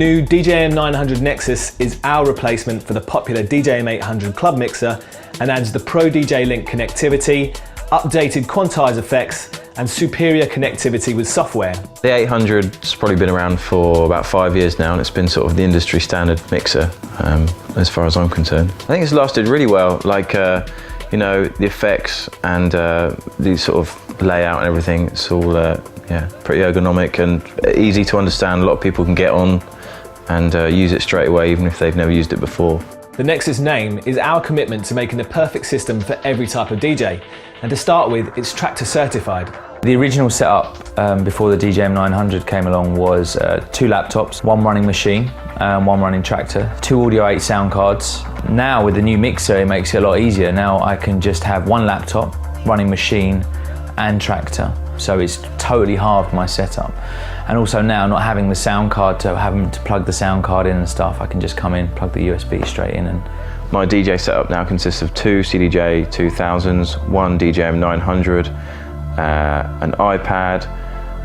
new DJM 900 Nexus is our replacement for the popular DJM 800 club mixer and adds the Pro DJ Link connectivity, updated quantized effects, and superior connectivity with software. The 800's probably been around for about 5 years now, and it's been sort of the industry standard mixer as far as I'm concerned. I think it's lasted really well, like you know, the effects and the sort of layout and everything. It's all yeah, pretty ergonomic and easy to understand. A lot of people can get on and use it straight away, even if they've never used it before. The Nexus name is our commitment to making the perfect system for every type of DJ. And to start with, it's Tractor certified. The original setup before the DJM 900 came along was 2 laptops, 1 running machine, 1 running Tractor, 2 Audio 8 sound cards. Now with the new mixer, it makes it a lot easier. Now I can just have 1 laptop, running machine and Tractor. So it's totally halved my setup. And also now not having the sound card to having to plug the sound card in and stuff, I can just come in, plug the USB straight in. And my DJ setup now consists of 2 CDJ 2000s, 1 DJM 900, an iPad,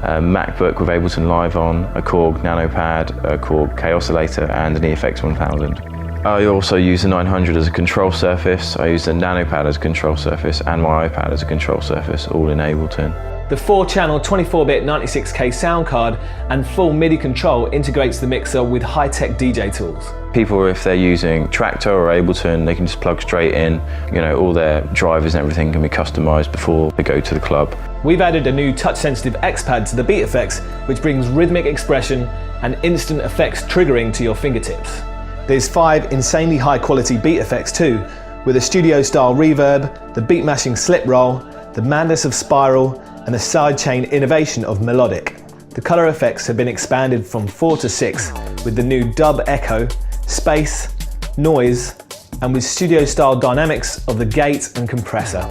a MacBook with Ableton Live on, a Korg Nano Pad, a Korg K Oscillator, and an EFX 1000. I also use the 900 as a control surface. I use the Nano Pad as a control surface and my iPad as a control surface, all in Ableton. The 4-channel 24-bit 96K sound card and full MIDI control integrates the mixer with high-tech DJ tools. People, if they're using Tractor or Ableton, they can just plug straight in. You know, all their drivers and everything can be customized before they go to the club. We've added a new touch-sensitive X-Pad to the beat effects, which brings rhythmic expression and instant effects triggering to your fingertips. There's 5 insanely high-quality beat effects too, with a studio-style reverb, the beat-mashing slip roll, the madness of spiral, and the sidechain innovation of melodic. The color effects have been expanded from 4 to 6 with the new dub echo, space, noise, and with studio-style dynamics of the gate and compressor.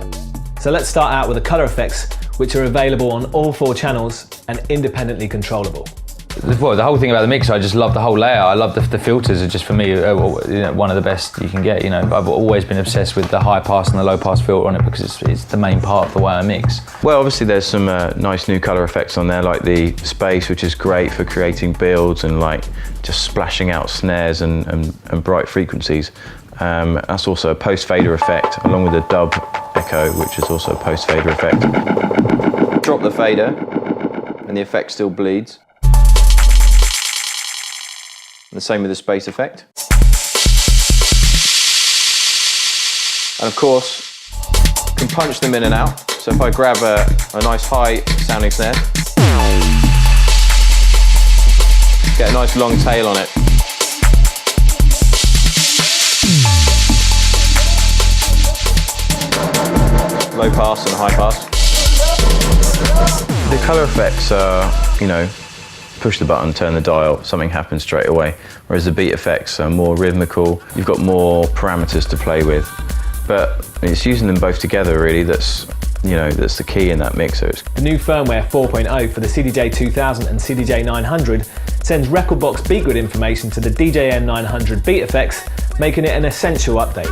So let's start out with the color effects, which are available on all 4 channels and independently controllable. Well, the whole thing about the mixer, I just love the whole layout. I love the filters are just, for me, one of the best you can get. You know, I've always been obsessed with the high pass and the low pass filter on it because it's the main part of the way I mix. Well, obviously there's some nice new color effects on there, like the space, which is great for creating builds and like just splashing out snares and bright frequencies. That's also a post fader effect, along with the dub echo, which is also a post fader effect. Drop the fader and the effect still bleeds. The same with the space effect. And of course, you can punch them in and out. So if I grab a nice high sounding snare, get a nice long tail on it. Low pass and high pass. The color effects are, you know, push the button, turn the dial, something happens straight away. Whereas the beat effects are more rhythmical, you've got more parameters to play with. But it's using them both together really that's, you know, that's the key in that mixer. The new firmware 4.0 for the CDJ 2000 and CDJ 900 sends rekordbox beat grid information to the DJM 900 beat effects, making it an essential update.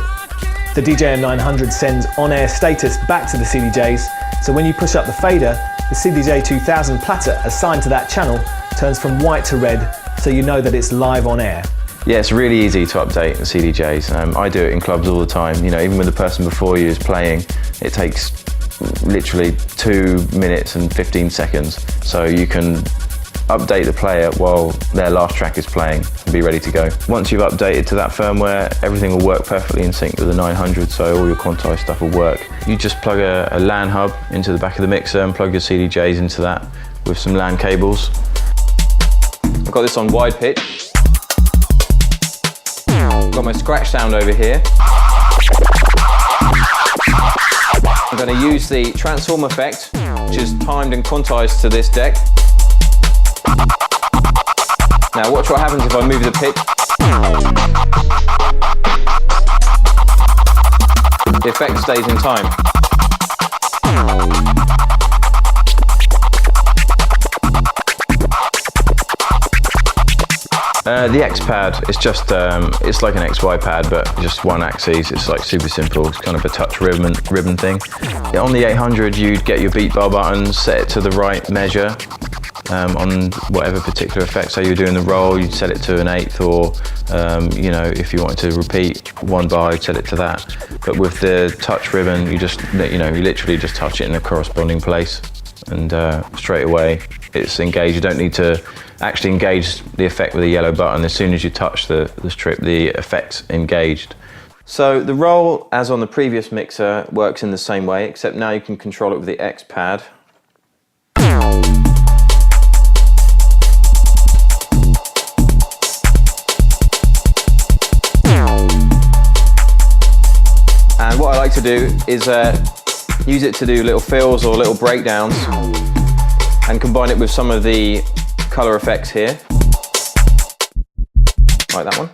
The DJM 900 sends on-air status back to the CDJs, so when you push up the fader, the CDJ 2000 platter assigned to that channel turns from white to red, so you know that it's live on air. Yeah, it's really easy to update the CDJs. I do it in clubs all the time. You know, even when the person before you is playing, it takes literally 2 minutes and 15 seconds. So you can update the player while their last track is playing and be ready to go. Once you've updated to that firmware, everything will work perfectly in sync with the 900, so all your quantized stuff will work. You just plug a LAN hub into the back of the mixer and plug your CDJs into that with some LAN cables. I've got this on wide pitch. I've got my scratch sound over here. I'm going to use the transform effect, which is timed and quantized to this deck. Now watch what happens if I move the pitch. The effect stays in time. The X-Pad is just, it's like an XY pad, but just one axis. It's like super simple. It's kind of a touch ribbon thing. On the 800, you'd get your beat bar buttons, set it to the right measure, on whatever particular effect. So you're doing the roll, you'd set it to an eighth, or you know, if you wanted to repeat one bar, you'd set it to that. But with the touch ribbon, you just, you know, you literally just touch it in a corresponding place, and straight away it's engaged. You don't need to actually engage the effect with a yellow button. As soon as you touch the strip, the effect's engaged. So the roll, as on the previous mixer, works in the same way, except now you can control it with the X pad. And what I like to do is use it to do little fills or little breakdowns, and combine it with some of the colour effects here, like that one.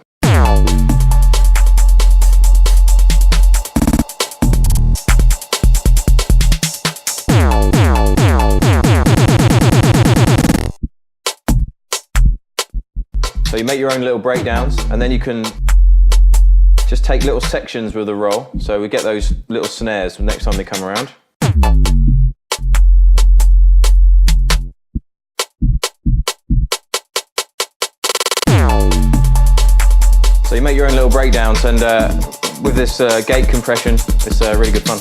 So you make your own little breakdowns, and then you can just take little sections with the roll. So we get those little snares next time they come around. So you make your own little breakdowns, and with this gate compression, it's really good fun.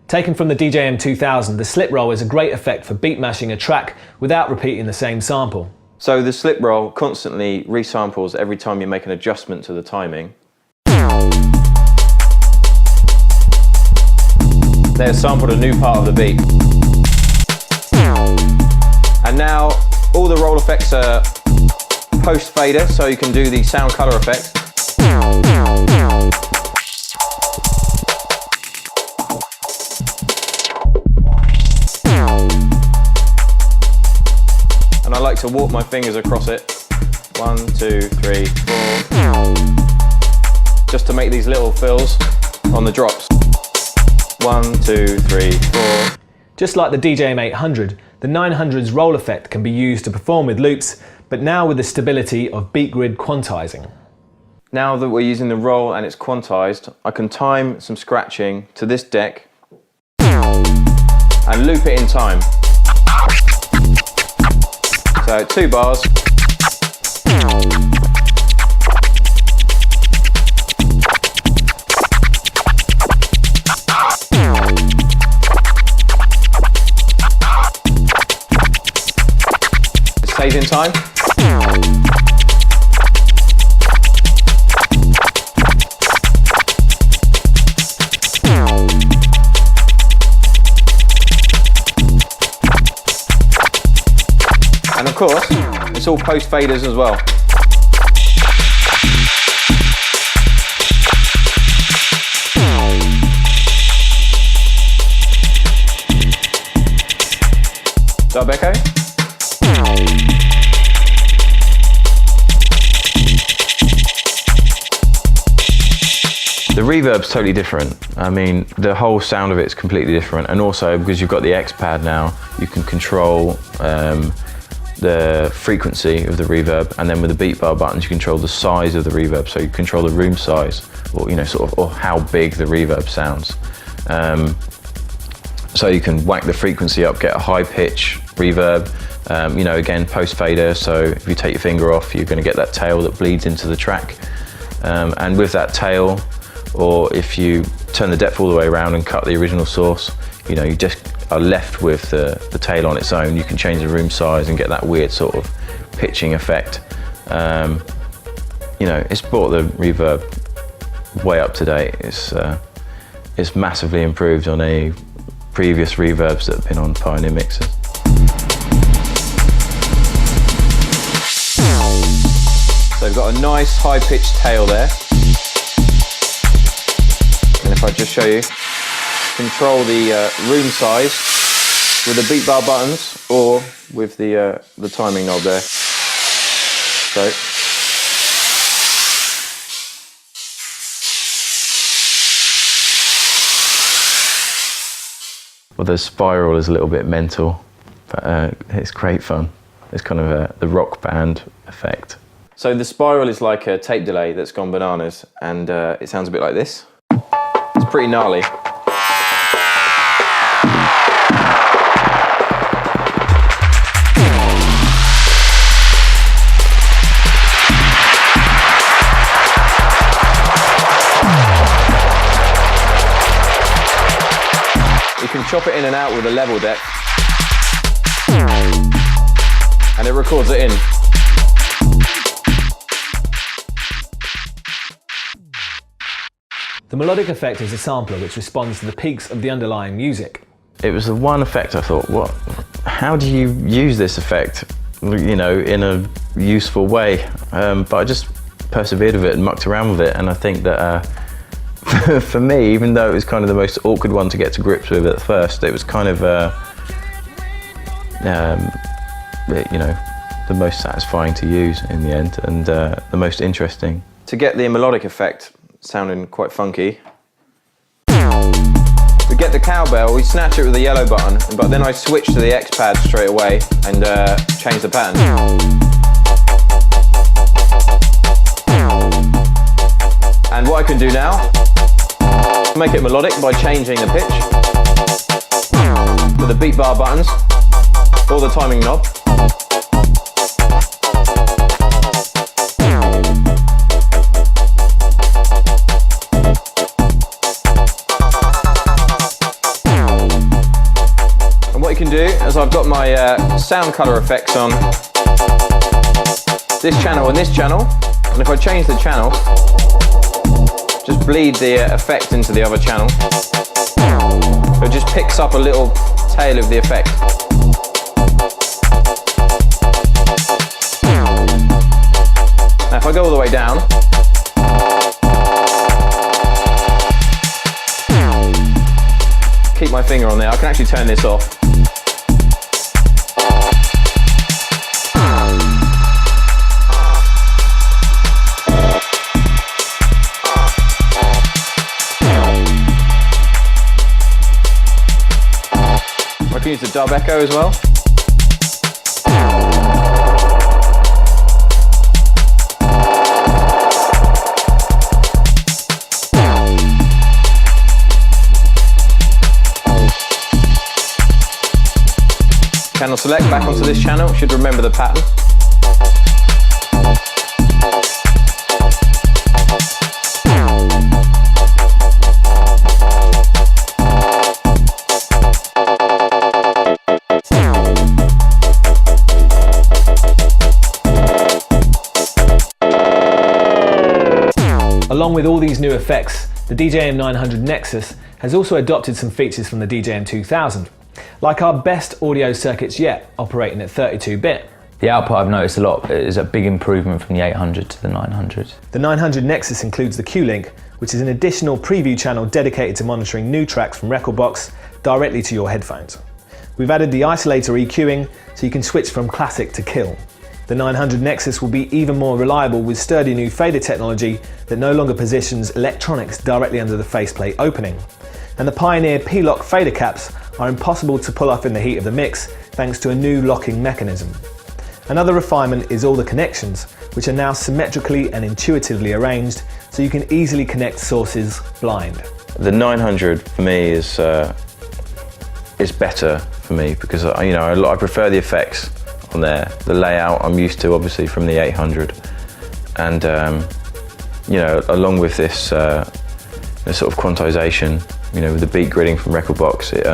Taken from the DJM 2000, the slip roll is a great effect for beat mashing a track without repeating the same sample. So the slip roll constantly resamples every time you make an adjustment to the timing. They've sampled a new part of the beat. And now all the roll effects are post fader, so you can do the sound color effect. And I like to walk my fingers across it. 1, 2, 3, 4. Just to make these little fills on the drops. 1, 2, 3, 4. Just like the DJM 800, the 900's roll effect can be used to perform with loops, but now with the stability of beat grid quantizing. Now that we're using the roll and it's quantized, I can time some scratching to this deck and loop it in time. So 2 bars. It stays in time. And of course, it's all post faders as well. Dub echo. The reverb's totally different. I mean, the whole sound of it's completely different, and also because you've got the X pad now, you can control the frequency of the reverb, and then with the beat bar buttons you control the size of the reverb, so you control the room size, or you know, sort of, or how big the reverb sounds. So you can whack the frequency up, get a high pitch reverb, you know, again post fader, so if you take your finger off you're going to get that tail that bleeds into the track, and with that tail, or if you turn the depth all the way around and cut the original source, you know, you just are left with the tail on its own. You can change the room size and get that weird sort of pitching effect. You know, it's brought the reverb way up to date. It's massively improved on any previous reverbs that have been on Pioneer mixers. So we've got a nice high-pitched tail there. And if I just show you, control the room size with the beat bar buttons or with the timing knob there. So well, the spiral is a little bit mental, but it's great fun. It's kind of the rock band effect. So the spiral is like a tape delay that's gone bananas, and it sounds a bit like this. It's pretty gnarly. can chop it in and out with a level deck, and it records it in. The melodic effect is a sampler which responds to the peaks of the underlying music. It was the one effect I thought, how do you use this effect, you know, in a useful way? But I just persevered with it and mucked around with it, and I think that for me, even though it was kind of the most awkward one to get to grips with at first, it was kind of, you know, the most satisfying to use in the end, and the most interesting. To get the melodic effect sounding quite funky, to get the cowbell, we snatch it with the yellow button, but then I switch to the X pad straight away and change the pattern. And what I can do now, make it melodic by changing the pitch with the beat bar buttons or the timing knob. And what you can do is I've got my sound color effects on this channel and this channel, and if I change the channel, just bleed the effect into the other channel. So it just picks up a little tail of the effect. Now if I go all the way down, keep my finger on there, I can actually turn this off. I can use the dub echo as well. Channel select back onto this channel, should remember the pattern. Along with all these new effects, the DJM 900 Nexus has also adopted some features from the DJM 2000, like our best audio circuits yet, operating at 32-bit. The output I've noticed a lot is a big improvement from the 800 to the 900. The 900 Nexus includes the Q-Link, which is an additional preview channel dedicated to monitoring new tracks from Rekordbox directly to your headphones. We've added the isolator EQing, so you can switch from classic to kill. The 900 Nexus will be even more reliable with sturdy new fader technology that no longer positions electronics directly under the faceplate opening. And the Pioneer P-Lock fader caps are impossible to pull off in the heat of the mix thanks to a new locking mechanism. Another refinement is all the connections, which are now symmetrically and intuitively arranged so you can easily connect sources blind. The 900 for me is better for me because I prefer the effects on there. The layout I'm used to obviously from the 800, and along with this sort of quantization, with the beat gridding from Rekordbox, it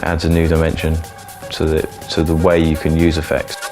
adds a new dimension to the way you can use effects.